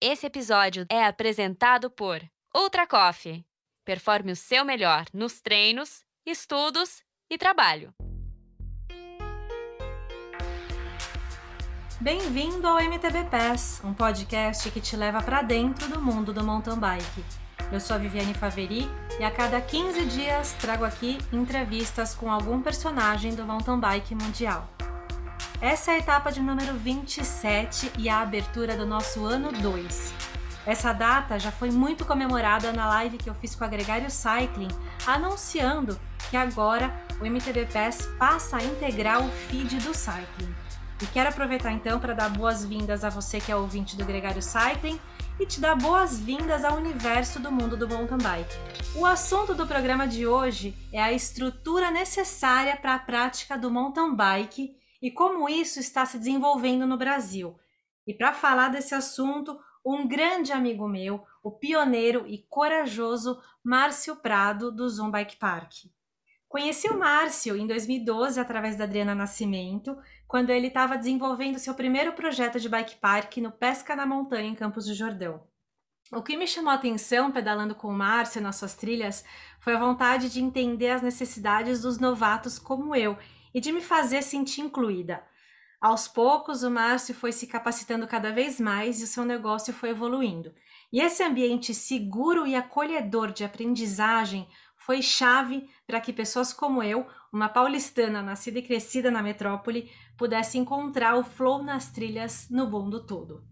Esse episódio é apresentado por Ultra Coffee. Performe o seu melhor nos treinos, estudos e trabalho. Bem-vindo ao MTB Pass, um podcast que te leva para dentro do mundo do mountain bike. Eu sou a Viviane Faveri e a cada 15 dias trago aqui entrevistas com algum personagem do mountain bike mundial. Essa é a etapa de número 27 e a abertura do nosso ano 2. Essa data já foi muito comemorada na live que eu fiz com a Gregário Cycling, anunciando que agora o MTB Pass passa a integrar o feed do Cycling. E quero aproveitar então para dar boas-vindas a você que é ouvinte do Gregário Cycling e te dar boas-vindas ao universo do mundo do mountain bike. O assunto do programa de hoje é a estrutura necessária para a prática do mountain bike e como isso está se desenvolvendo no Brasil. E para falar desse assunto, um grande amigo meu, o pioneiro e corajoso Márcio Prado, do Zoom Bike Park. Conheci o Márcio em 2012 através da Adriana Nascimento, quando ele estava desenvolvendo seu primeiro projeto de bike park no Pesca na Montanha, em Campos do Jordão. O que me chamou a atenção pedalando com o Márcio nas suas trilhas foi a vontade de entender as necessidades dos novatos como eu e de me fazer sentir incluída. Aos poucos, o Márcio foi se capacitando cada vez mais e o seu negócio foi evoluindo. E esse ambiente seguro e acolhedor de aprendizagem foi chave para que pessoas como eu, uma paulistana nascida e crescida na metrópole, pudesse encontrar o flow nas trilhas no mundo todo.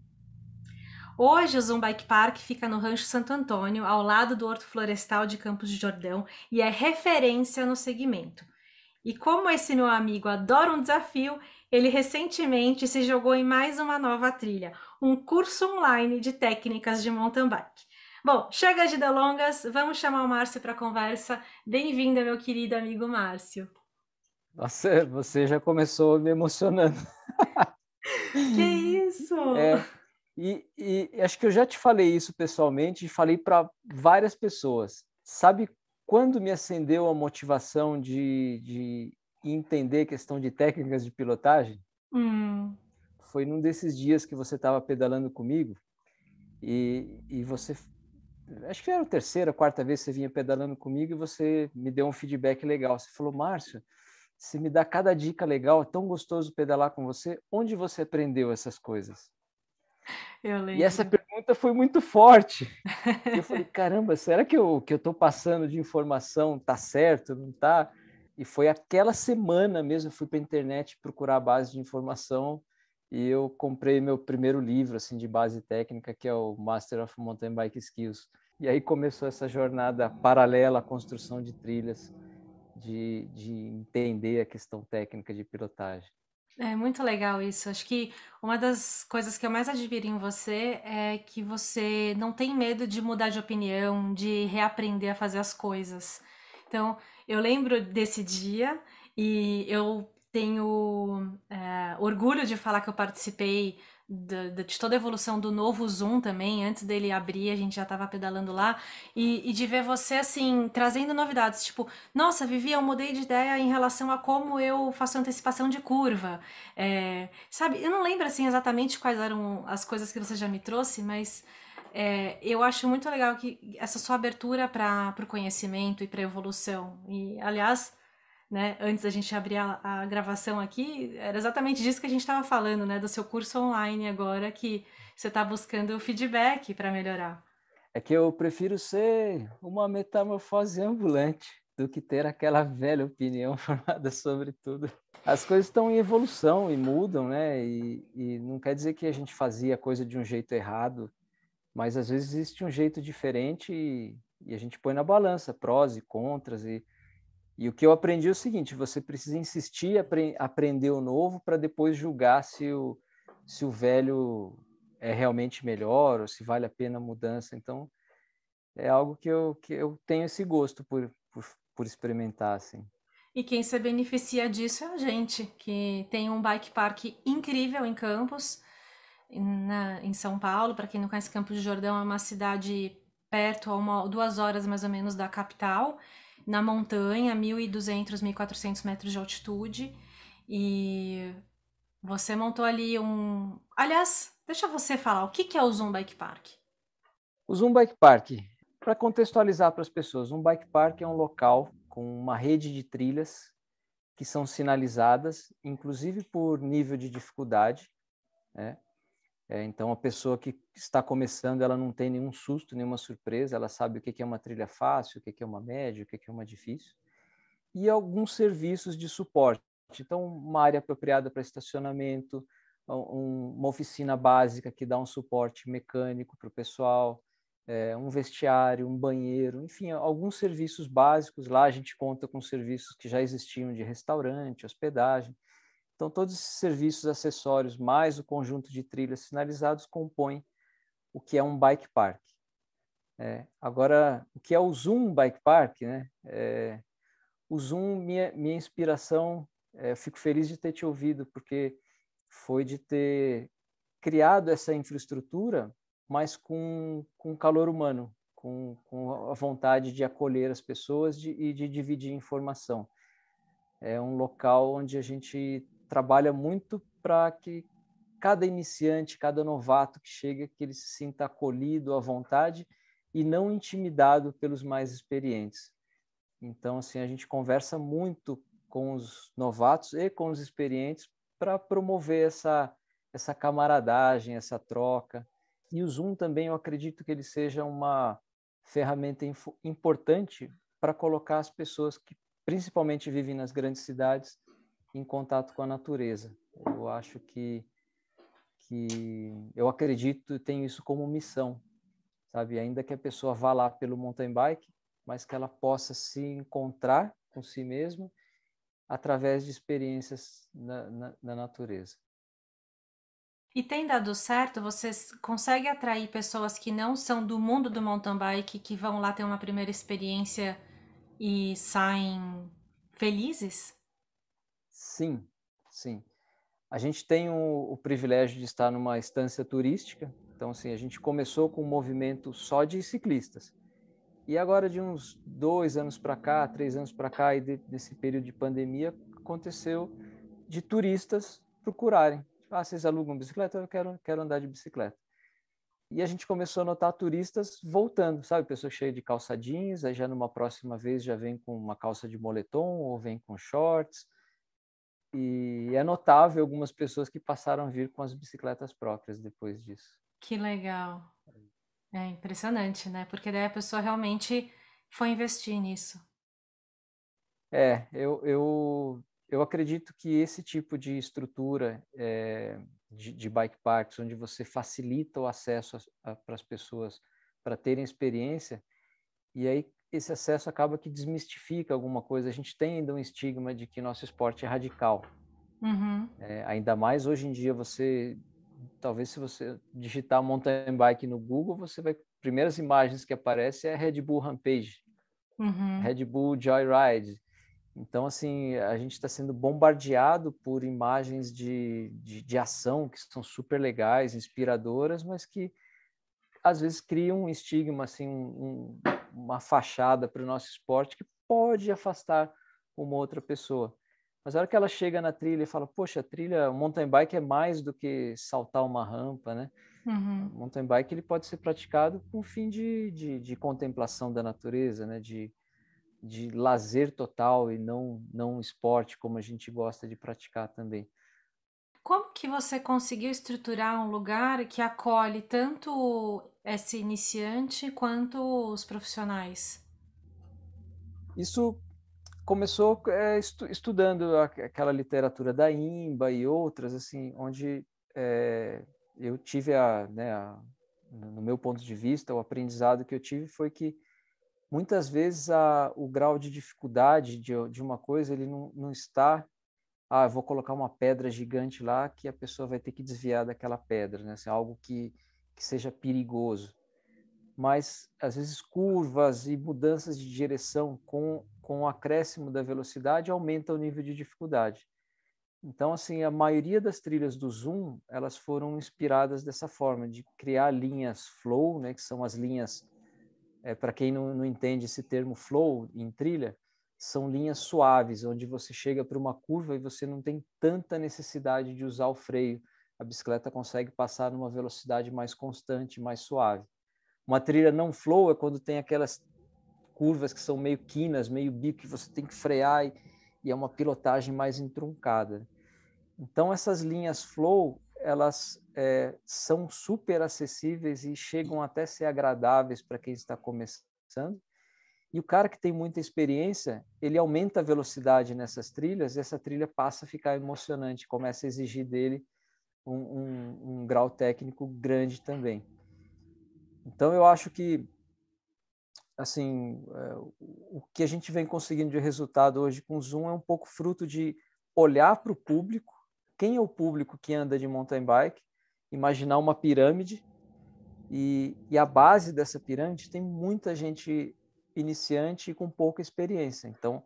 Hoje o Zoom Bike Park fica no Rancho Santo Antônio, ao lado do Horto Florestal de Campos do Jordão, e é referência no segmento. E como esse meu amigo adora um desafio, ele recentemente se jogou em mais uma nova trilha, um curso online de técnicas de mountain bike. Bom, chega de delongas, vamos chamar o Márcio para a conversa. Bem-vindo, meu querido amigo Márcio. Nossa, você já começou me emocionando. Que isso? E acho que eu já te falei isso pessoalmente, falei para várias pessoas. Sabe quando me acendeu a motivação de entender questão de técnicas de pilotagem? Foi num desses dias que você estava pedalando comigo e você, acho que era a terceira, quarta vez que você vinha pedalando comigo e você me deu um feedback legal. Você falou, Márcio, você me dá cada dica legal, é tão gostoso pedalar com você. Onde você aprendeu essas coisas? Eu lembro. E essa pergunta foi muito forte. Eu falei, caramba, será que eu estou passando de informação tá certo, não tá? E foi aquela semana mesmo, eu fui para a internet procurar a base de informação e eu comprei meu primeiro livro assim, de base técnica, que é o Master of Mountain Bike Skills. E aí começou essa jornada paralela à construção de trilhas, de entender a questão técnica de pilotagem. É muito legal isso. Acho que uma das coisas que eu mais admiro em você é que você não tem medo de mudar de opinião, de reaprender a fazer as coisas. Então, eu lembro desse dia e eu tenho orgulho de falar que eu participei de toda a evolução do novo Zoom também. Antes dele abrir, a gente já estava pedalando lá. E de ver você, assim, trazendo novidades. Tipo, nossa, Vivi, eu mudei de ideia em relação a como eu faço antecipação de curva. Sabe, eu não lembro assim exatamente quais eram as coisas que você já me trouxe, mas eu acho muito legal que essa sua abertura para o conhecimento e para a evolução. E, aliás, né, antes da gente abrir a gravação aqui, era exatamente disso que a gente estava falando, né, do seu curso online agora, que você está buscando feedback para melhorar. É que eu prefiro ser uma metamorfose ambulante do que ter aquela velha opinião formada sobre tudo. As coisas estão em evolução e mudam, né? E não quer dizer que a gente fazia a coisa de um jeito errado, mas às vezes existe um jeito diferente e a gente põe na balança prós e contras. E o que eu aprendi é o seguinte, você precisa insistir, aprender o novo para depois julgar se o velho é realmente melhor ou se vale a pena a mudança. Então, é algo que eu tenho esse gosto por experimentar, assim. E quem se beneficia disso é a gente, que tem um bike park incrível em Campos, em São Paulo. Para quem não conhece, Campos do Jordão é uma cidade perto, a 2 horas mais ou menos da capital, na montanha, 1.200, 1.400 metros de altitude. E você montou ali Aliás, Deixa você falar, o que é o Zoom Bike Park? O Zoom Bike Park, para contextualizar para as pessoas, um bike park é um local com uma rede de trilhas que são sinalizadas, inclusive por nível de dificuldade, né? Então, a pessoa que está começando, ela não tem nenhum susto, nenhuma surpresa, ela sabe o que é uma trilha fácil, o que é uma média, o que é uma difícil. E alguns serviços de suporte. Então, uma área apropriada para estacionamento, uma oficina básica que dá um suporte mecânico para o pessoal, um vestiário, um banheiro, enfim, alguns serviços básicos. Lá a gente conta com serviços que já existiam de restaurante, hospedagem. Então, todos esses serviços acessórios, mais o conjunto de trilhas sinalizados, compõem o que é um bike park. Agora, o que é o Zoom Bike Park, né? O Zoom, minha inspiração, eu fico feliz de ter te ouvido, porque foi de ter criado essa infraestrutura, mas com calor humano, com a vontade de acolher as pessoas e de dividir informação. É um local onde a gente trabalha muito para que cada iniciante, cada novato que chega, que ele se sinta acolhido à vontade e não intimidado pelos mais experientes. Então, assim, a gente conversa muito com os novatos e com os experientes para promover essa camaradagem, essa troca. E o Zoom também, eu acredito que ele seja uma ferramenta importante para colocar as pessoas que principalmente vivem nas grandes cidades em contato com a natureza. Eu acho que eu acredito e tenho isso como missão, sabe? Ainda que a pessoa vá lá pelo mountain bike, mas que ela possa se encontrar com si mesma através de experiências na natureza. E tem dado certo? Vocês conseguem atrair pessoas que não são do mundo do mountain bike, que vão lá ter uma primeira experiência e saem felizes? Sim, sim. A gente tem o privilégio de estar numa estância turística, então assim, a gente começou com um movimento só de ciclistas. E agora, de uns 2 anos para cá, 3 anos para cá, e desse período de pandemia, aconteceu de turistas procurarem. Vocês alugam bicicleta? Eu quero andar de bicicleta. E a gente começou a notar turistas voltando, sabe? Pessoas cheias de calça jeans, aí já numa próxima vez já vem com uma calça de moletom ou vem com shorts. E é notável algumas pessoas que passaram a vir com as bicicletas próprias depois disso. Que legal. É impressionante, né? Porque daí a pessoa realmente foi investir nisso. Eu acredito que esse tipo de estrutura de bike parks, onde você facilita o acesso para as pessoas para terem experiência, e aí esse acesso acaba que desmistifica alguma coisa. A gente tem ainda um estigma de que nosso esporte é radical. Uhum. Ainda mais hoje em dia, talvez se você digitar mountain bike no Google, você vai, primeiras imagens que aparecem é Red Bull Rampage, Uhum. Red Bull Joyride. Então, assim, a gente está sendo bombardeado por imagens de ação que são super legais, inspiradoras, mas que às vezes criam um estigma, assim, uma fachada para o nosso esporte que pode afastar uma outra pessoa. Mas a hora que ela chega na trilha e fala, poxa, a trilha, o mountain bike é mais do que saltar uma rampa, né? Uhum. O mountain bike ele pode ser praticado com fim de contemplação da natureza, né? De lazer total e não esporte, como a gente gosta de praticar também. Como que você conseguiu estruturar um lugar que acolhe tanto esse iniciante quanto os profissionais? Isso começou estudando aquela literatura da IMBA e outras, assim, onde eu tive no meu ponto de vista, o aprendizado que eu tive foi que muitas vezes o grau de dificuldade de uma coisa ele não está, eu vou colocar uma pedra gigante lá que a pessoa vai ter que desviar daquela pedra, né? Assim, algo que seja perigoso. Mas, às vezes, curvas e mudanças de direção com o acréscimo da velocidade aumenta o nível de dificuldade. Então, assim, a maioria das trilhas do Zoom, elas foram inspiradas dessa forma, de criar linhas flow, né, que são as linhas, para quem não entende esse termo flow em trilha, são linhas suaves, onde você chega para uma curva e você não tem tanta necessidade de usar o freio. a bicicleta consegue passar numa velocidade mais constante, mais suave. Uma trilha não flow é quando tem aquelas curvas que são meio quinas, meio bico, que você tem que frear e é uma pilotagem mais entroncada. Então, essas linhas flow, elas são super acessíveis e chegam até a ser agradáveis para quem está começando. E o cara que tem muita experiência, ele aumenta a velocidade nessas trilhas e essa trilha passa a ficar emocionante, começa a exigir dele um grau técnico grande também. Então, eu acho que assim, o que a gente vem conseguindo de resultado hoje com o Zoom é um pouco fruto de olhar para o público, quem é o público que anda de mountain bike, imaginar uma pirâmide e a base dessa pirâmide tem muita gente iniciante e com pouca experiência. Então,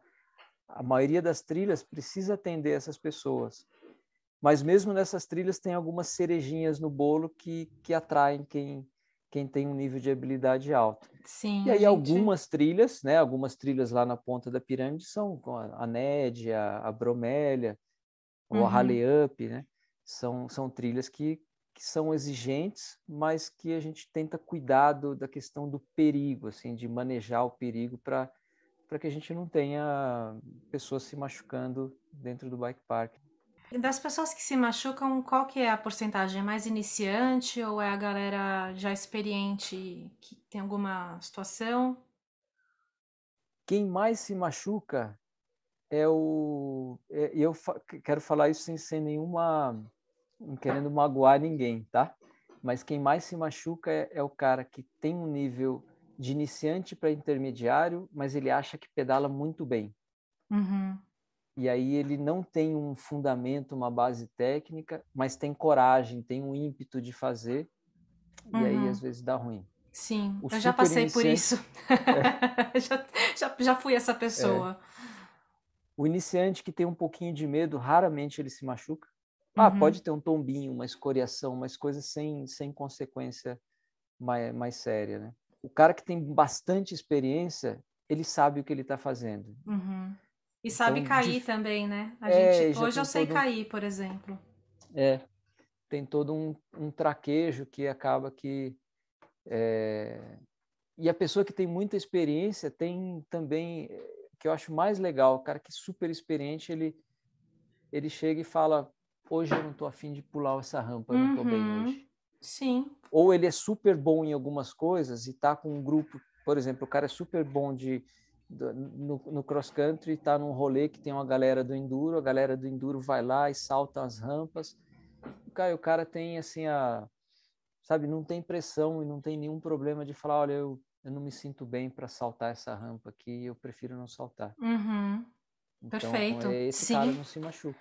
a maioria das trilhas precisa atender essas pessoas. Mas mesmo nessas trilhas tem algumas cerejinhas no bolo que atraem quem tem um nível de habilidade alto. Sim, E aí algumas trilhas, né? Algumas trilhas lá na ponta da pirâmide são a Ned, a Bromélia, ou a Rally Up, né? São trilhas que são exigentes, mas que a gente tenta cuidar da questão do perigo, assim, de manejar o perigo para que a gente não tenha pessoas se machucando dentro do bike park. E das pessoas que se machucam, qual que é a porcentagem? É mais iniciante ou é a galera já experiente que tem alguma situação? Quem mais se machuca e eu quero falar isso sem nenhuma, não querendo magoar ninguém, tá? Mas quem mais se machuca é o cara que tem um nível de iniciante para intermediário, mas ele acha que pedala muito bem. E aí ele não tem um fundamento, uma base técnica, mas tem coragem, tem um ímpeto de fazer, e aí às vezes dá ruim. Sim, O eu já super passei por iniciante, isso. já fui essa pessoa. o iniciante que tem um pouquinho de medo, raramente ele se machuca. Pode ter um tombinho, uma escoriação, mas coisas sem consequência mais séria, né? O cara que tem bastante experiência, ele sabe o que ele está fazendo. E sabe Então, cair também, né? já Hoje eu tem sei cair, por exemplo. Tem todo um traquejo que acaba que... E a pessoa que tem muita experiência tem também, que eu acho mais legal, o cara que é super experiente, ele chega e fala, hoje eu não estou afim de pular essa rampa, eu não estou bem hoje. Sim. Ou ele é super bom em algumas coisas e está com um grupo, por exemplo, o cara é super bom no cross country, está num rolê que tem uma galera do enduro, a galera do enduro vai lá e salta as rampas. O cara tem assim sabe, não tem pressão e não tem nenhum problema de falar, olha, eu não me sinto bem para saltar essa rampa aqui, eu prefiro não saltar. Então, Perfeito. esse cara Sim. não se machuca.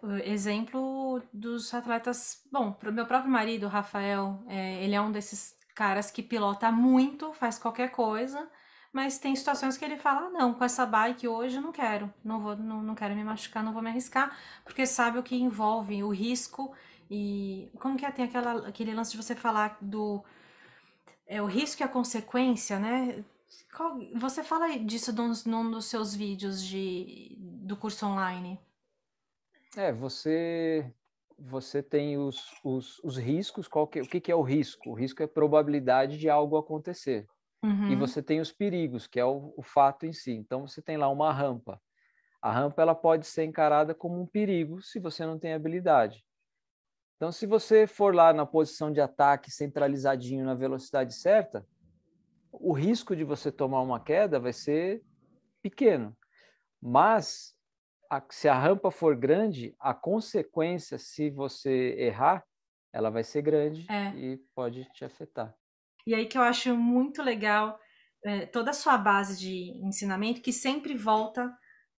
O exemplo dos atletas. Bom, pro meu próprio marido, o Rafael, ele é um desses caras que pilota muito, faz qualquer coisa, mas tem situações que ele fala: não, com essa bike hoje eu não quero, não quero me machucar, não vou me arriscar, porque sabe o que envolve, o risco. E como que é? Tem aquele lance de você falar do o risco e a consequência, né? Você fala disso num dos seus vídeos do curso online. Você tem os riscos, o que é o risco? O risco é a probabilidade de algo acontecer. E você tem os perigos, que é o fato em si. Então, você tem lá uma rampa. A rampa ela pode ser encarada como um perigo se você não tem habilidade. Então, se você for lá na posição de ataque, centralizadinho na velocidade certa, o risco de você tomar uma queda vai ser pequeno. Mas, se a rampa for grande, a consequência, se você errar, ela vai ser grande e pode te afetar. E aí que eu acho muito legal toda a sua base de ensinamento, que sempre volta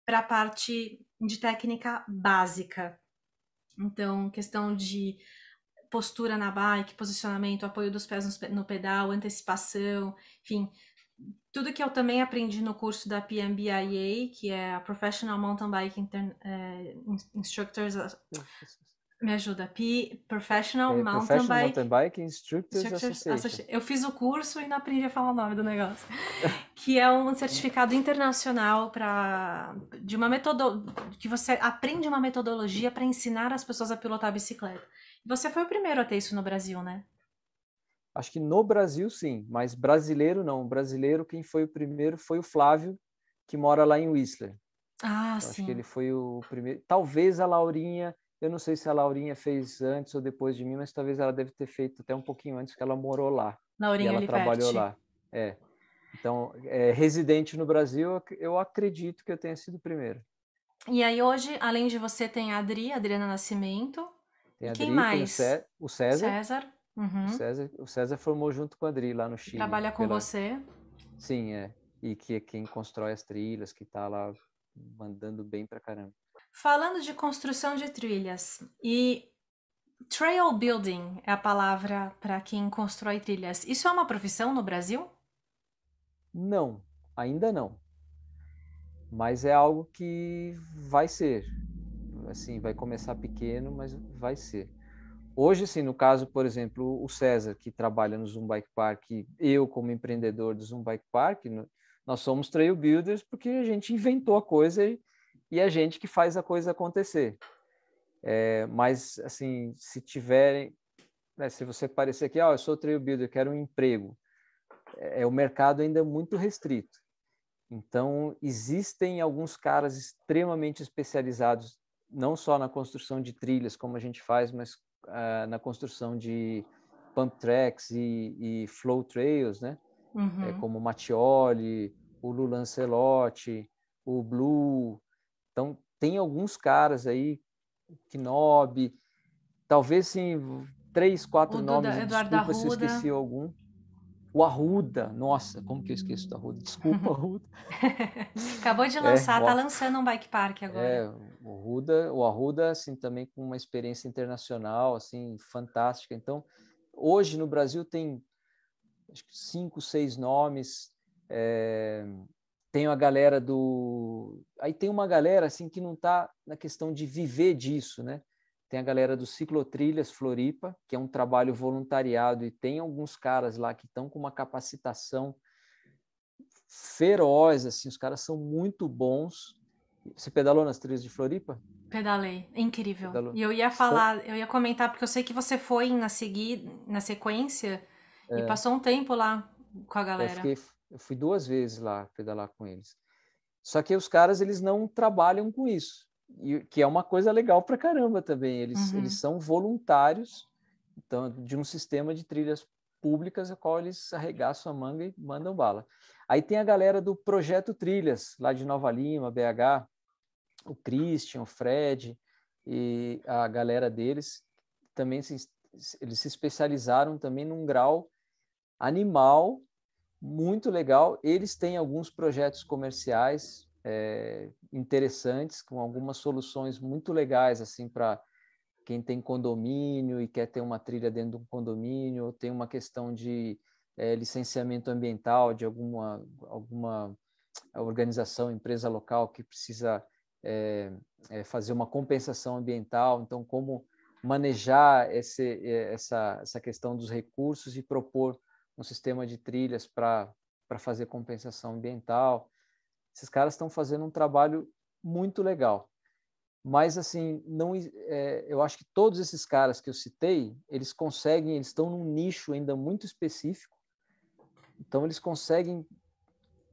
para a parte de técnica básica. Então, questão de postura na bike, posicionamento, apoio dos pés no pedal, antecipação, enfim, tudo que eu também aprendi no curso da PMBIA, que é a Professional Mountain Bike Instructors Me ajuda. Professional Mountain Professional Bike Mountain Bike Instructors Instructors Association. Eu fiz o curso e não aprendi a falar o nome do negócio. Que é um certificado internacional de uma que você aprende uma metodologia para ensinar as pessoas a pilotar a bicicleta. Você foi o primeiro a ter isso no Brasil, né? Acho que no Brasil, sim, mas brasileiro não. Brasileiro, quem foi o primeiro foi o Flávio, que mora lá em Whistler. Ah, Eu acho que sim. ele foi o primeiro. Talvez a Laurinha, eu não sei se a Laurinha fez antes ou depois de mim, mas talvez ela deve ter feito até um pouquinho antes, que ela morou lá. E Laurinha ela trabalhou Liperti. lá. Então, residente no Brasil, eu acredito que eu tenha sido o primeiro. E aí hoje, além de você, tem a Adriana Nascimento. Tem E a quem Adri, tem mais? o César. César. Uhum. O César formou junto com a Adri lá no Que Chile. trabalha com você. Sim, é. E que é quem constrói as trilhas, que está lá mandando bem pra caramba. Falando de construção de trilhas e trail building é a palavra para quem constrói trilhas. Isso é uma profissão no Brasil? Não, ainda não. Mas é algo que vai ser. Assim, vai começar pequeno, mas vai ser. Hoje, assim, no caso, por exemplo, o César, que trabalha no Zoom Bike Park, eu como empreendedor do Zoom Bike Park, nós somos trail builders porque a gente inventou a coisa e a gente que faz a coisa acontecer. Mas, assim, se tiverem, né, se você parecer aqui, eu sou trail builder, quero um emprego, o mercado ainda é muito restrito. Então, existem alguns caras extremamente especializados, não só na construção de trilhas, como a gente faz, mas na construção de pump tracks e flow trails, né? Uhum. Como o Mattioli, o Lu Lancelotti, o Blue. Então, tem alguns caras aí, Knob, talvez sim, 3, 4 O nomes, e Eduardo desculpa se eu Arruda. esqueci algum. O Arruda, nossa, como que eu esqueço do Arruda? Desculpa, Arruda. Acabou de lançar, tá lançando um bike park agora. O Arruda, assim, também com uma experiência internacional, assim, fantástica. Então, hoje no Brasil tem, acho que 5, 6 nomes. Tem a galera do... Aí tem uma galera, assim, que não está na questão de viver disso, né? Tem a galera do Ciclotrilhas Floripa, que é um trabalho voluntariado, e tem alguns caras lá que estão com uma capacitação feroz, assim, os caras são muito bons. Você pedalou nas trilhas de Floripa? Pedalei, incrível. Pedalou. E eu ia falar, eu ia comentar, porque eu sei que você foi na sequência e passou um tempo lá com a galera. Eu fui 2 vezes lá pedalar com eles. Só que os caras, eles não trabalham com isso, e que é uma coisa legal pra caramba também. Eles são voluntários, então, de um sistema de trilhas públicas, a qual eles arregaçam a manga e mandam bala. Aí tem a galera do Projeto Trilhas, lá de Nova Lima, BH, o Christian, o Fred e a galera deles também eles se especializaram também num grau animal muito legal. Eles têm alguns projetos comerciais interessantes, com algumas soluções muito legais assim para quem tem condomínio e quer ter uma trilha dentro de um condomínio, ou tem uma questão de licenciamento ambiental de alguma organização, empresa local que precisa fazer uma compensação ambiental. Então, como manejar essa questão dos recursos e propor um sistema de trilhas para fazer compensação ambiental. Esses caras estão fazendo um trabalho muito legal. Mas, assim, eu acho que todos esses caras que eu citei, eles estão num nicho ainda muito específico. Então, eles conseguem,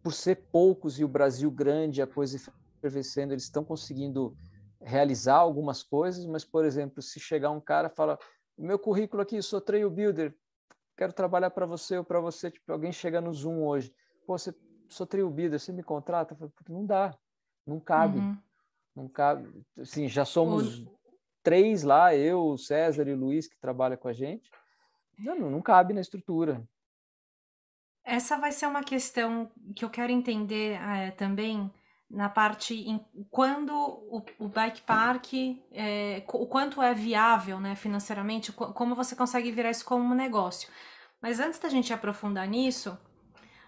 por ser poucos e o Brasil grande, a coisa efervescendo, eles estão conseguindo realizar algumas coisas, mas, por exemplo, se chegar um cara e fala, o meu currículo aqui, eu sou trail builder, quero trabalhar para você ou para você, tipo, alguém chega no Zoom hoje, pô, sou trail builder, você me contrata? Não dá, não cabe, não cabe. Assim, já somos 3 lá, eu, o César e o Luiz, que trabalham com a gente, não cabe na estrutura. Essa vai ser uma questão que eu quero entender também na parte quando o bike park, o quanto é viável, né, financeiramente, como você consegue virar isso como um negócio. Mas antes da gente aprofundar nisso,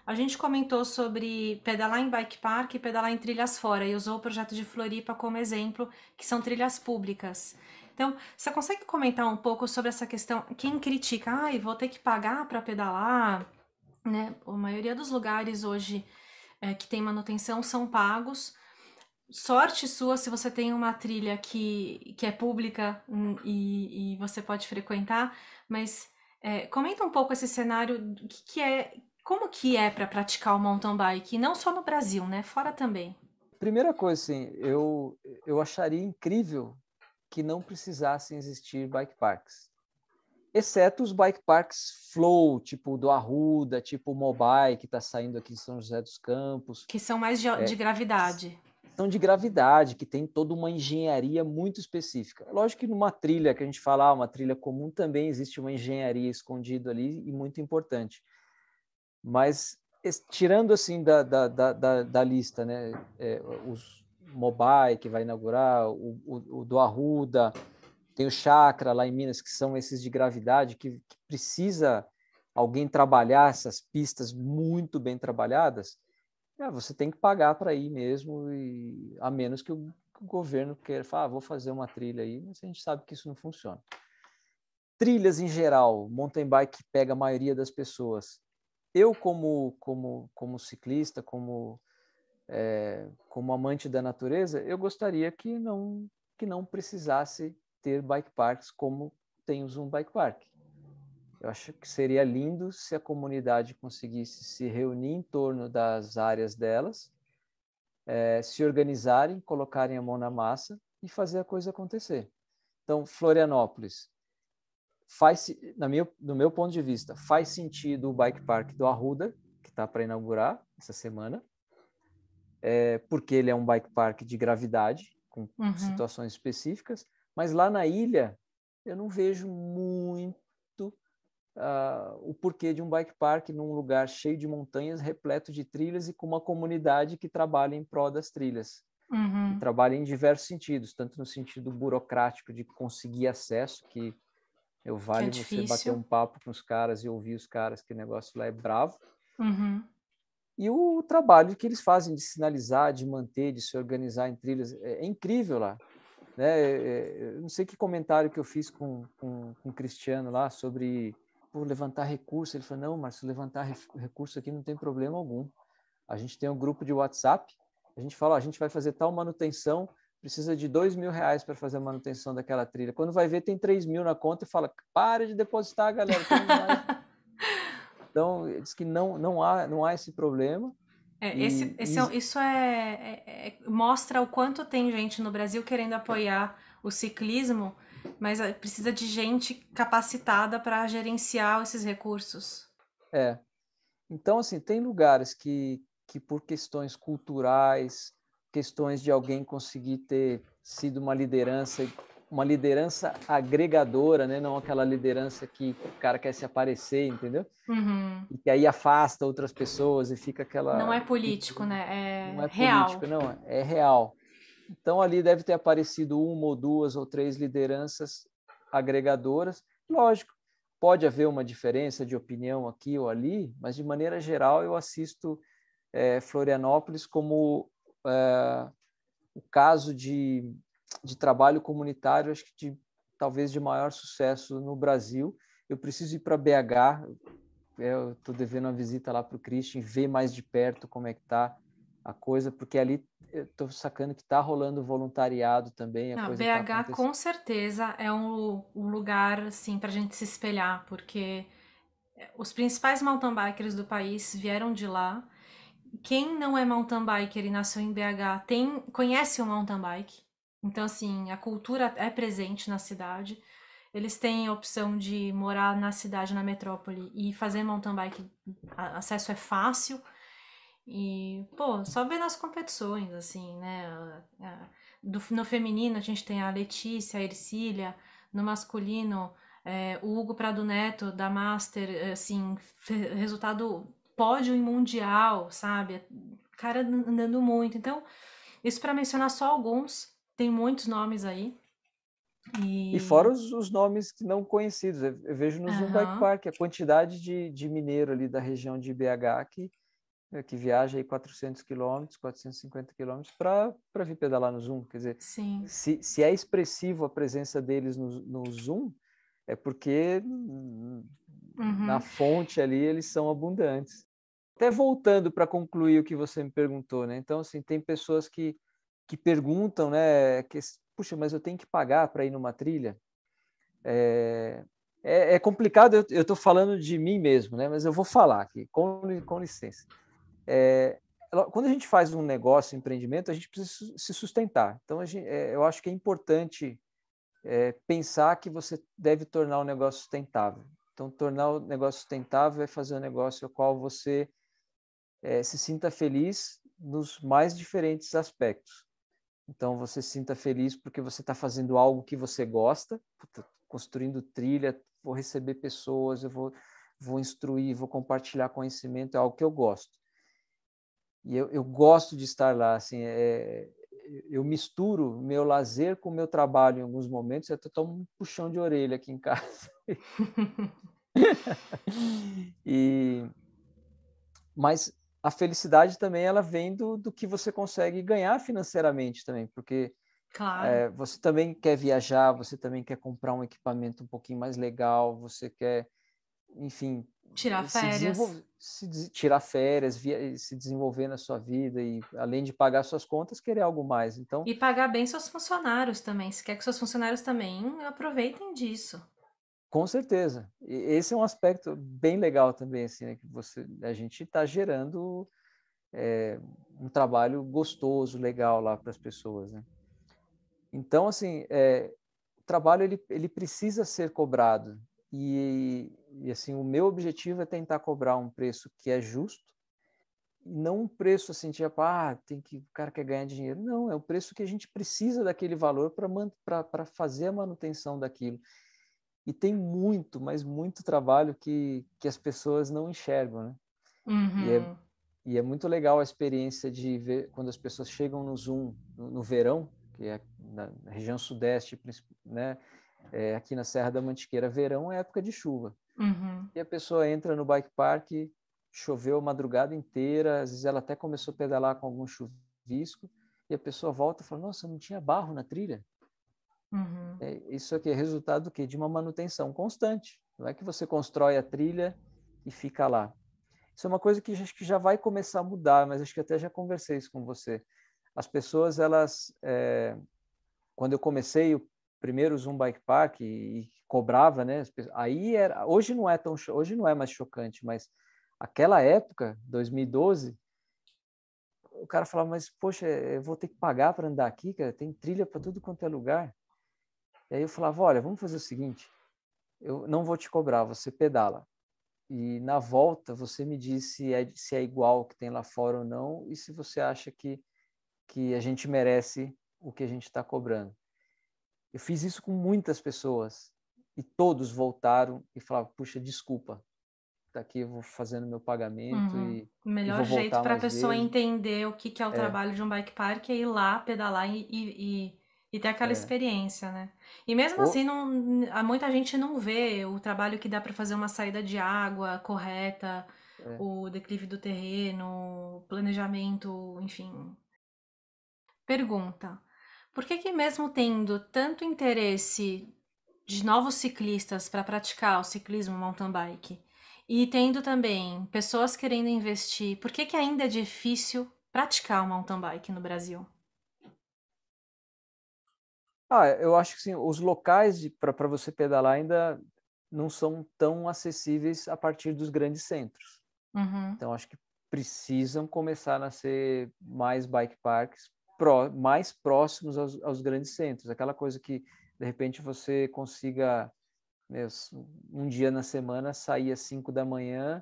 a gente comentou sobre pedalar em bike park e pedalar em trilhas fora, e usou o projeto de Floripa como exemplo, que são trilhas públicas. Então, você consegue comentar um pouco sobre essa questão? Quem critica, vou ter que pagar para pedalar, né? A maioria dos lugares hoje que tem manutenção são pagos. Sorte sua se você tem uma trilha que é pública e você pode frequentar, mas comenta um pouco esse cenário, como que é para praticar o mountain bike, e não só no Brasil, né? Fora também. Primeira coisa, assim, eu acharia incrível que não precisassem existir bike parks, exceto os bike parks flow, tipo do Arruda, tipo o Mobike, que está saindo aqui em São José dos Campos. Que são mais de gravidade. São de gravidade, que tem toda uma engenharia muito específica. Lógico que numa trilha, que a gente fala, uma trilha comum, também existe uma engenharia escondida ali e muito importante. Mas, tirando assim da lista, né, os Mobike, que vai inaugurar, o do Arruda, tem o Chakra lá em Minas, que são esses de gravidade, que precisa alguém trabalhar essas pistas muito bem trabalhadas, você tem que pagar para ir mesmo, e, a menos que o governo queira falar, vou fazer uma trilha aí, mas a gente sabe que isso não funciona. Trilhas em geral, mountain bike pega a maioria das pessoas. Eu, como ciclista, como amante da natureza, eu gostaria que não precisasse ter bike parks como tem o Zoom Bike Park. Eu acho que seria lindo se a comunidade conseguisse se reunir em torno das áreas delas, se organizarem, colocarem a mão na massa e fazer a coisa acontecer. Então, Florianópolis, no meu ponto de vista, faz sentido o Bike Park do Arruda, que está para inaugurar essa semana, porque ele é um bike park de gravidade, com situações específicas, mas lá na ilha eu não vejo muito o porquê de um bike park num lugar cheio de montanhas, repleto de trilhas e com uma comunidade que trabalha em prol das trilhas. E trabalha em diversos sentidos, tanto no sentido burocrático de conseguir acesso, que vale você bater um papo com os caras e ouvir os caras, que o negócio lá é bravo. E o trabalho que eles fazem de sinalizar, de manter, de se organizar em trilhas, é incrível lá. Né? Eu não sei que comentário que eu fiz com o Cristiano lá sobre levantar recurso. Ele falou, não, Márcio, levantar recurso aqui não tem problema algum. A gente tem um grupo de WhatsApp, a gente fala, a gente vai fazer tal manutenção, precisa de R$2.000 para fazer a manutenção daquela trilha. Quando vai ver, tem 3.000 na conta e fala, para de depositar, galera. Então, diz que não há esse problema. Isso mostra o quanto tem gente no Brasil querendo apoiar o ciclismo, mas precisa de gente capacitada para gerenciar esses recursos. Então, assim, tem lugares que por questões culturais, questões de alguém conseguir ter sido uma liderança agregadora, né? Não aquela liderança que o cara quer se aparecer, entendeu? E que aí afasta outras pessoas e fica aquela... Não é político, né? Não é real. Político, não, é real. Então, ali deve ter aparecido 1 ou 2 ou 3 lideranças agregadoras. Lógico, pode haver uma diferença de opinião aqui ou ali, mas, de maneira geral, eu assisto Florianópolis como o caso de trabalho comunitário, acho que talvez de maior sucesso no Brasil. Eu preciso ir para BH, eu estou devendo uma visita lá para o Christian, ver mais de perto como é que está a coisa, porque ali eu estou sacando que está rolando voluntariado também. BH com certeza é um lugar assim, para a gente se espelhar, porque os principais mountain bikers do país vieram de lá. Quem não é mountain biker e nasceu em BH conhece o mountain bike. Então, assim, a cultura é presente na cidade. Eles têm a opção de morar na cidade, na metrópole, e fazer mountain bike, acesso é fácil. E, só ver nas competições, assim, né? No feminino, a gente tem a Letícia, a Ercília. No masculino, o Hugo Prado Neto, da Master, assim, resultado pódio em mundial, sabe? Cara andando muito. Então, isso para mencionar só alguns, tem muitos nomes aí. E fora os nomes que não conhecidos. Eu vejo no Zoom Bike Park a quantidade de mineiro ali da região de BH que viaja aí 400 quilômetros, 450 quilômetros para vir pedalar no Zoom. Quer dizer, Sim. se é expressivo a presença deles no Zoom, é porque na fonte ali eles são abundantes. Até voltando para concluir o que você me perguntou, né? Então, assim, tem pessoas que perguntam, né? Puxa, mas eu tenho que pagar para ir numa trilha? É complicado, eu estou falando de mim mesmo, né? Mas eu vou falar aqui, com licença. Quando a gente faz um negócio, um empreendimento, a gente precisa se sustentar. Então, eu acho que é importante pensar que você deve tornar o negócio sustentável. Então, tornar o negócio sustentável é fazer um negócio ao qual você se sinta feliz nos mais diferentes aspectos. Então, você se sinta feliz porque você está fazendo algo que você gosta, construindo trilha, vou receber pessoas, eu vou instruir, vou compartilhar conhecimento, é algo que eu gosto. E eu gosto de estar lá, assim, eu misturo meu lazer com o meu trabalho em alguns momentos, eu estou um puxão de orelha aqui em casa. Mas a felicidade também ela vem do que você consegue ganhar financeiramente também, porque claro. Você também quer viajar, você também quer comprar um equipamento um pouquinho mais legal, você quer, enfim, Tirar férias. tirar férias, se desenvolver na sua vida e, além de pagar suas contas, querer algo mais. Então, E pagar bem seus funcionários também. Se quer que seus funcionários também aproveitem disso. com certeza. Esse é um aspecto bem legal também, assim, né, que a gente está gerando um trabalho gostoso, legal lá para as pessoas, né? Então, assim, o trabalho ele precisa ser cobrado e assim o meu objetivo é tentar cobrar um preço que é justo, e não um preço assim tipo o cara quer ganhar dinheiro. Não, é o preço que a gente precisa daquele valor para fazer a manutenção daquilo. E tem muito, mas muito trabalho que as pessoas não enxergam, né? Uhum. E é muito legal a experiência de ver quando as pessoas chegam no Zoom no verão, que é na região sudeste, né? Aqui na Serra da Mantiqueira, verão é época de chuva. Uhum. E a pessoa entra no bike park, choveu a madrugada inteira, às vezes ela até começou a pedalar com algum chuvisco, e a pessoa volta e fala, nossa, não tinha barro na trilha. Uhum. Isso aqui é resultado do quê? De uma manutenção constante. Não é que você constrói a trilha e fica lá. Isso é uma coisa que acho que já vai começar a mudar, mas acho que até já conversei isso com você. As pessoas, quando eu comecei o primeiro Zoom Bike Park e cobrava, né? Aí hoje não é mais chocante, mas aquela época, 2012, o cara falava, mas poxa, eu vou ter que pagar para andar aqui, cara, tem trilha para tudo quanto é lugar. E aí eu falava, olha, vamos fazer o seguinte, eu não vou te cobrar, você pedala. E na volta você me diz se é igual o que tem lá fora ou não, e se você acha que a gente merece o que a gente está cobrando. Eu fiz isso com muitas pessoas e todos voltaram e falavam, puxa, desculpa, daqui eu vou fazendo meu pagamento Uhum. O e melhor vou jeito voltar para a mais pessoa vezes. entender o que é o trabalho de um bike park é ir lá, pedalar e ter aquela É. experiência, né? E mesmo assim, muita gente não vê o trabalho que dá para fazer uma saída de água correta, É. o declive do terreno, planejamento, enfim. Pergunta: por que mesmo tendo tanto interesse de novos ciclistas para praticar o ciclismo mountain bike e tendo também pessoas querendo investir, por que ainda é difícil praticar o mountain bike no Brasil? Eu acho que sim, os locais para você pedalar ainda não são tão acessíveis a partir dos grandes centros. Uhum. Então, acho que precisam começar a nascer mais bike parks mais próximos aos grandes centros. Aquela coisa que, de repente, você consiga, né, um dia na semana, sair às 5 da manhã,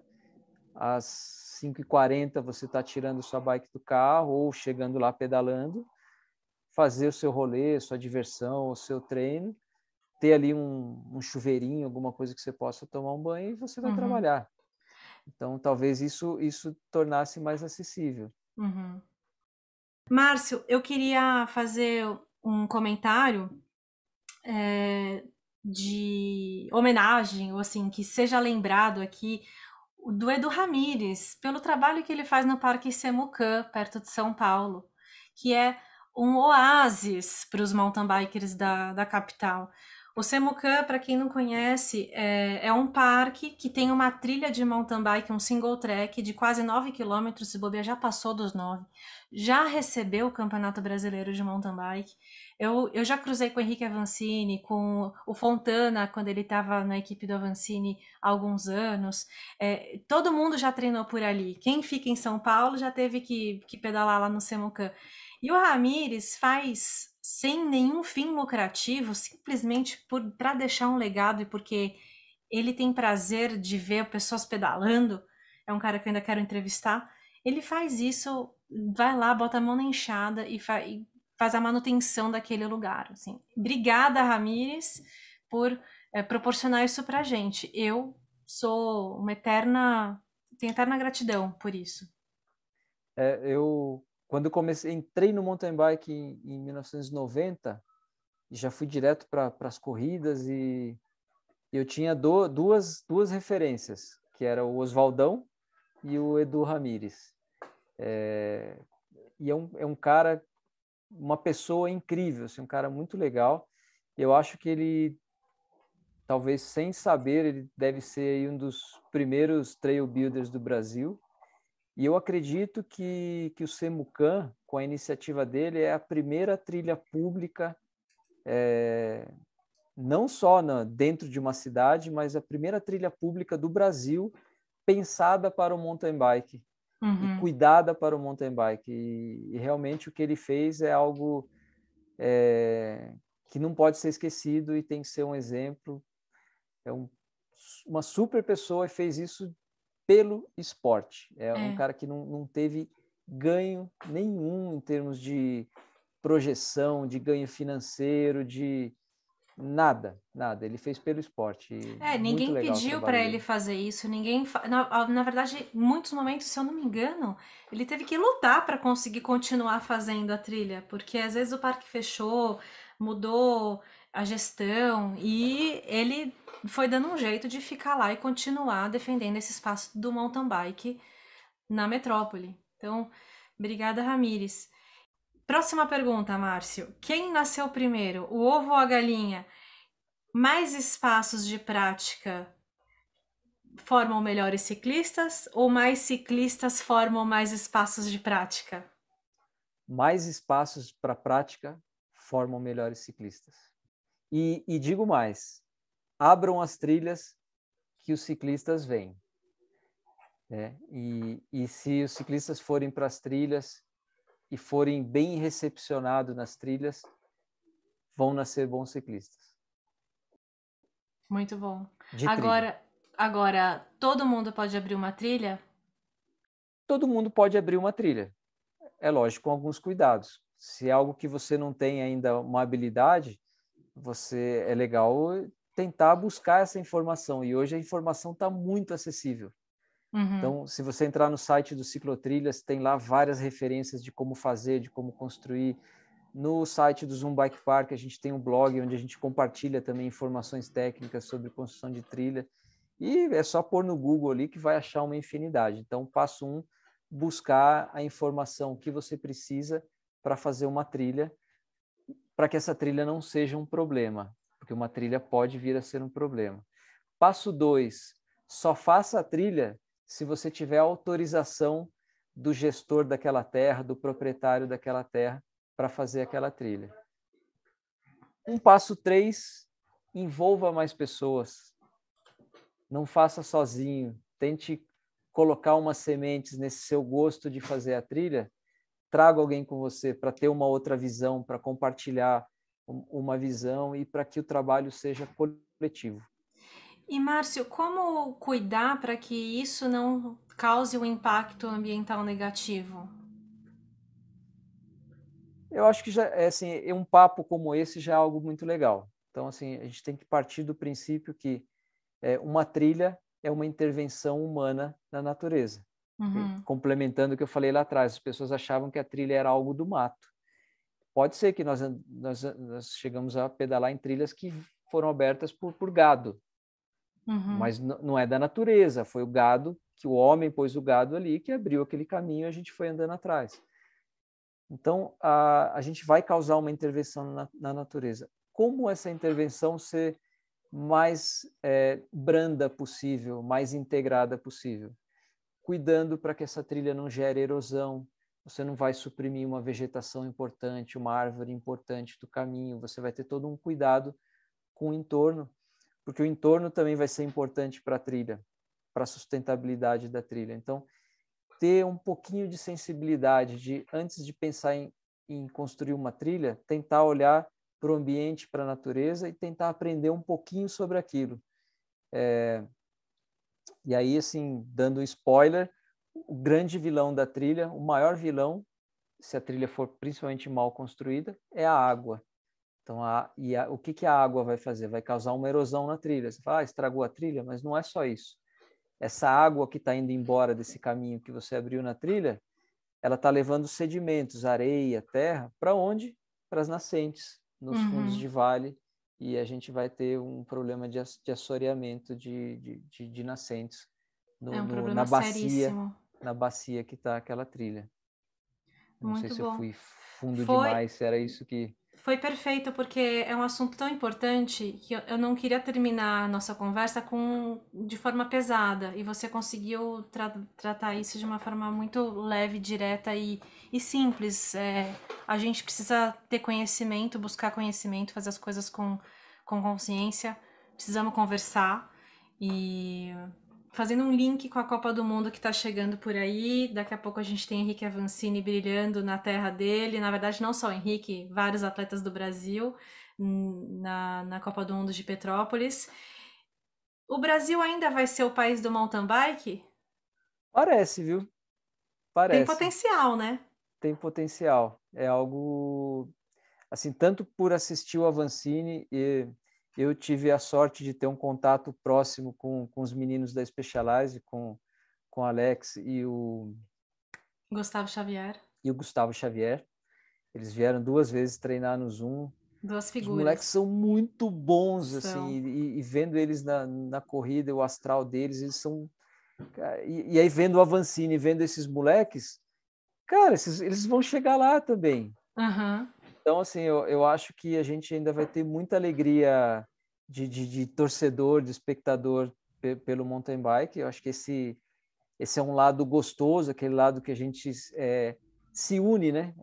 às 5h40 você está tirando sua bike do carro ou chegando lá pedalando, fazer o seu rolê, sua diversão, o seu treino, ter ali um chuveirinho, alguma coisa que você possa tomar um banho e você vai Uhum. trabalhar. Então, talvez isso tornasse mais acessível. Uhum. Márcio, eu queria fazer um comentário de homenagem, ou assim, que seja lembrado aqui do Edu Ramírez, pelo trabalho que ele faz no Parque Semucan, perto de São Paulo, que é um oásis para os mountain bikers da capital. O Semucan, para quem não conhece, é um parque que tem uma trilha de mountain bike, um single track de quase 9 quilômetros, se bobear já passou dos 9. Já recebeu o Campeonato Brasileiro de Mountain Bike. Eu já cruzei com o Henrique Avancini, com o Fontana, quando ele estava na equipe do Avancini há alguns anos. Todo mundo já treinou por ali. Quem fica em São Paulo já teve que pedalar lá no Semucan. E o Ramírez faz sem nenhum fim lucrativo, simplesmente para deixar um legado e porque ele tem prazer de ver pessoas pedalando. É um cara que eu ainda quero entrevistar. Ele faz isso, vai lá, bota a mão na enxada e faz a manutenção daquele lugar. Assim. Obrigada, Ramírez, por proporcionar isso pra gente. Eu sou tenho eterna gratidão por isso. Quando eu entrei no mountain bike em 1990, já fui direto para as corridas e eu tinha duas referências, que era o Oswaldão e o Edu Ramírez. E é um cara, uma pessoa incrível, assim, um cara muito legal. Eu acho que ele, talvez sem saber, ele deve ser aí um dos primeiros trail builders do Brasil. E eu acredito que o Semucan, com a iniciativa dele, é a primeira trilha pública, não só dentro de uma cidade, mas a primeira trilha pública do Brasil pensada para o mountain bike e cuidada para o mountain bike. E realmente o que ele fez é algo que não pode ser esquecido e tem que ser um exemplo. Uma super pessoa e fez isso pelo esporte. Um cara que não teve ganho nenhum em termos de projeção, de ganho financeiro, de nada. Ele fez pelo esporte. Ninguém pediu para ele fazer isso, na verdade, em muitos momentos, se eu não me engano, ele teve que lutar para conseguir continuar fazendo a trilha, porque às vezes o parque fechou, mudou a gestão e ele foi dando um jeito de ficar lá e continuar defendendo esse espaço do mountain bike na metrópole. Então, obrigada, Ramírez. Próxima pergunta, Márcio. Quem nasceu primeiro, o ovo ou a galinha? Mais espaços de prática formam melhores ciclistas ou mais ciclistas formam mais espaços de prática? Mais espaços para prática formam melhores ciclistas. E digo mais, abram as trilhas que os ciclistas vêm. E se os ciclistas forem para as trilhas e forem bem recepcionados nas trilhas, vão nascer bons ciclistas. Muito bom. De Agora, todo mundo pode abrir uma trilha? Todo mundo pode abrir uma trilha. É lógico, com alguns cuidados. Se é algo que você não tem ainda uma habilidade, é legal tentar buscar essa informação. E hoje a informação está muito acessível. Então, se você entrar no site do Ciclotrilhas, tem lá várias referências de como fazer, de como construir. No site do Zoom Bike Park, a gente tem um blog onde a gente compartilha também informações técnicas sobre construção de trilha. E é só pôr no Google ali que vai achar uma infinidade. Então, passo 1, buscar a informação que você precisa para fazer uma trilha, para que essa trilha não seja um problema, porque uma trilha pode vir a ser um problema. Passo 2, só faça a trilha se você tiver autorização do gestor daquela terra, do proprietário daquela terra, para fazer aquela trilha. Passo 3, envolva mais pessoas. Não faça sozinho. Tente colocar umas sementes nesse seu gosto de fazer a trilha. Traga alguém com você para ter uma outra visão, para compartilhar uma visão e para que o trabalho seja coletivo. E, Márcio, como cuidar para que isso não cause um impacto ambiental negativo? Eu acho que já assim, um papo como esse já é algo muito legal. Então, assim, a gente tem que partir do princípio que uma trilha é uma intervenção humana na natureza. Complementando o que eu falei lá atrás, as pessoas achavam que a trilha era algo do mato. Pode ser que nós chegamos a pedalar em trilhas que foram abertas por gado, mas não é da natureza, foi o gado que o homem pôs o gado ali, que abriu aquele caminho e a gente foi andando atrás. Então, a gente vai causar uma intervenção na natureza. Como essa intervenção ser mais branda possível, mais integrada possível? Cuidando para que essa trilha não gere erosão, você não vai suprimir uma vegetação importante, uma árvore importante do caminho, você vai ter todo um cuidado com o entorno, porque o entorno também vai ser importante para a trilha, para a sustentabilidade da trilha. Então, ter um pouquinho de sensibilidade de, antes de pensar em construir uma trilha, tentar olhar para o ambiente, para a natureza e tentar aprender um pouquinho sobre aquilo. E aí, assim, dando spoiler, o grande vilão da trilha, o maior vilão, se a trilha for principalmente mal construída, é a água. Então, o que a água vai fazer? Vai causar uma erosão na trilha. Você fala, estragou a trilha, mas não é só isso. Essa água que está indo embora desse caminho que você abriu na trilha, ela está levando sedimentos, areia, terra, para onde? Para as nascentes, nos fundos de vale, e a gente vai ter um problema de assoreamento de nascentes um problema na seríssimo. bacia que está aquela trilha. Não Muito sei se bom. eu fui fundo demais, se era isso que... Foi perfeito, porque é um assunto tão importante que eu não queria terminar a nossa conversa de forma pesada. E você conseguiu tratar isso de uma forma muito leve, direta e simples. A gente precisa ter conhecimento, buscar conhecimento, fazer as coisas com consciência. Precisamos conversar. E fazendo um link com a Copa do Mundo que está chegando por aí, daqui a pouco a gente tem Henrique Avancini brilhando na terra dele, na verdade não só o Henrique, vários atletas do Brasil na Copa do Mundo de Petrópolis. O Brasil ainda vai ser o país do mountain bike? Parece, viu? Parece. Tem potencial, né? Tem potencial. É algo, assim, tanto por assistir o Avancini, e eu tive a sorte de ter um contato próximo com os meninos da Specialized, com o Alex e o Gustavo Xavier. E o Gustavo Xavier. Eles vieram 2 vezes treinar no Zoom. Duas figuras. Os moleques são muito bons, assim, e vendo eles na corrida, o astral deles, eles são... E aí vendo o Avancini, vendo esses moleques, cara, eles vão chegar lá também. Uhum. Então, assim, eu acho que a gente ainda vai ter muita alegria de torcedor, de espectador pelo mountain bike. Eu acho que esse é um lado gostoso, aquele lado que a gente se une, né?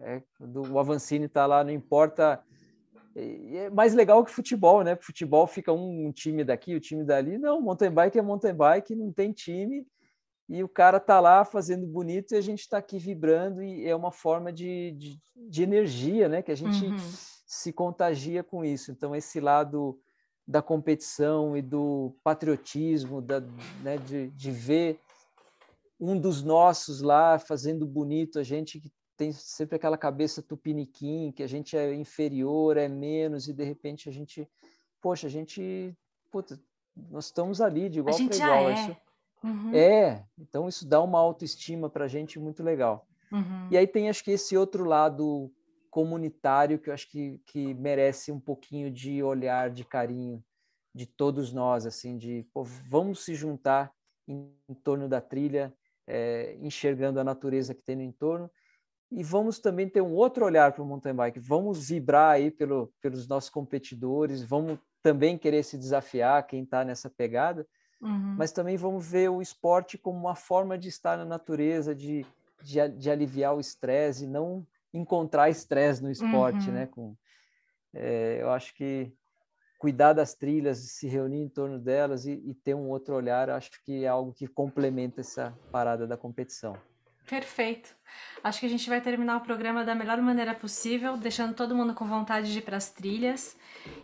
O Avancini está lá, não importa... É mais legal que futebol, né? Futebol fica um time daqui, o time dali. Não, mountain bike é mountain bike, não tem time. E o cara tá lá fazendo bonito e a gente está aqui vibrando, e é uma forma de energia, né? Que a gente se contagia com isso. Então, esse lado da competição e do patriotismo, né, de ver um dos nossos lá fazendo bonito, a gente que tem sempre aquela cabeça tupiniquim, que a gente é inferior, é menos, e de repente a gente, poxa, puta, nós estamos ali de igual para igual. Isso então isso dá uma autoestima para a gente muito legal. E aí tem, acho que, esse outro lado comunitário que eu acho que merece um pouquinho de olhar, de carinho de todos nós, assim, vamos se juntar em torno da trilha, enxergando a natureza que tem no entorno, e vamos também ter um outro olhar para o mountain bike, vamos vibrar aí pelos nossos competidores, vamos também querer se desafiar, quem está nessa pegada, mas também vamos ver o esporte como uma forma de estar na natureza, de aliviar o estresse, e não encontrar estresse no esporte, né? Eu acho que cuidar das trilhas, se reunir em torno delas e ter um outro olhar, acho que é algo que complementa essa parada da competição. Perfeito. Acho que a gente vai terminar o programa da melhor maneira possível, deixando todo mundo com vontade de ir para as trilhas.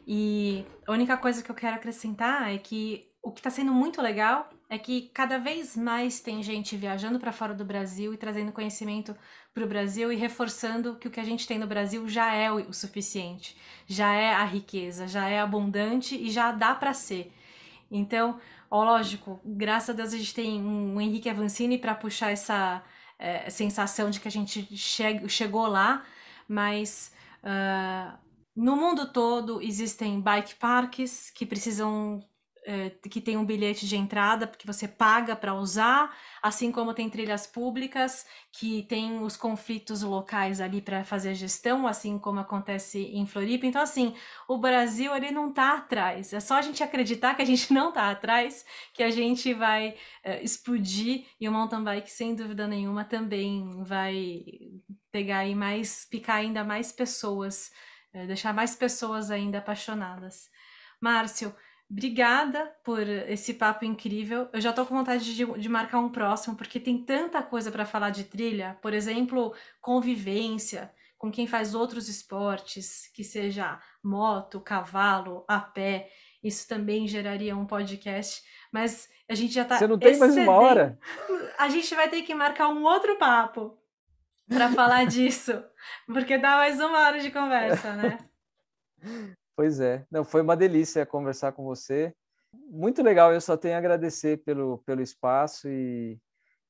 E a única coisa que eu quero acrescentar é que o que está sendo muito legal é que cada vez mais tem gente viajando para fora do Brasil e trazendo conhecimento para o Brasil e reforçando que o que a gente tem no Brasil já é o suficiente, já é a riqueza, já é abundante e já dá para ser. Então, lógico, graças a Deus a gente tem um Henrique Avancini para puxar essa sensação de que a gente chegou lá, mas no mundo todo existem bike parks que precisam que tem um bilhete de entrada, porque você paga para usar, assim como tem trilhas públicas, que tem os conflitos locais ali para fazer a gestão, assim como acontece em Floripa. Então, assim, o Brasil, ele não está atrás. É só a gente acreditar que a gente não está atrás, que a gente vai explodir, e o mountain bike, sem dúvida nenhuma, também vai picar ainda mais pessoas, deixar mais pessoas ainda apaixonadas. Márcio, obrigada por esse papo incrível. Eu já tô com vontade de marcar um próximo, porque tem tanta coisa para falar de trilha. Por exemplo, convivência com quem faz outros esportes, que seja moto, cavalo, a pé. Isso também geraria um podcast. Mas a gente já tá Você não tem mais uma hora? A gente vai ter que marcar um outro papo para falar disso, porque dá mais uma hora de conversa, né? Pois é. Não, foi uma delícia conversar com você. Muito legal, eu só tenho a agradecer pelo espaço e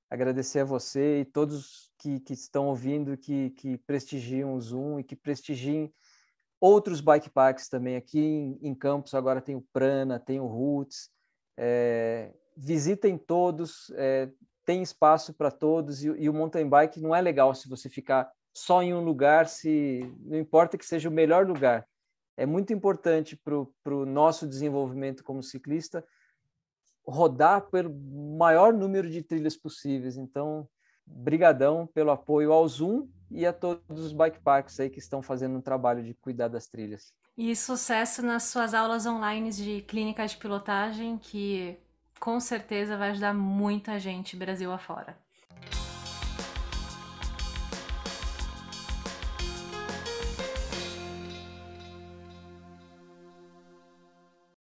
agradecer a você e todos que estão ouvindo, que prestigiam o Zoom e que prestigiem outros bike parks também. Aqui em Campos agora tem o Prana, tem o Roots. Visitem todos, tem espaço para todos e o mountain bike não é legal se você ficar só em um lugar, não importa que seja o melhor lugar. É muito importante para o nosso desenvolvimento como ciclista rodar pelo maior número de trilhas possíveis. Então, brigadão pelo apoio ao Zoom e a todos os bike parks aí que estão fazendo um trabalho de cuidar das trilhas. E sucesso nas suas aulas online de clínica de pilotagem, que com certeza vai ajudar muita gente Brasil afora.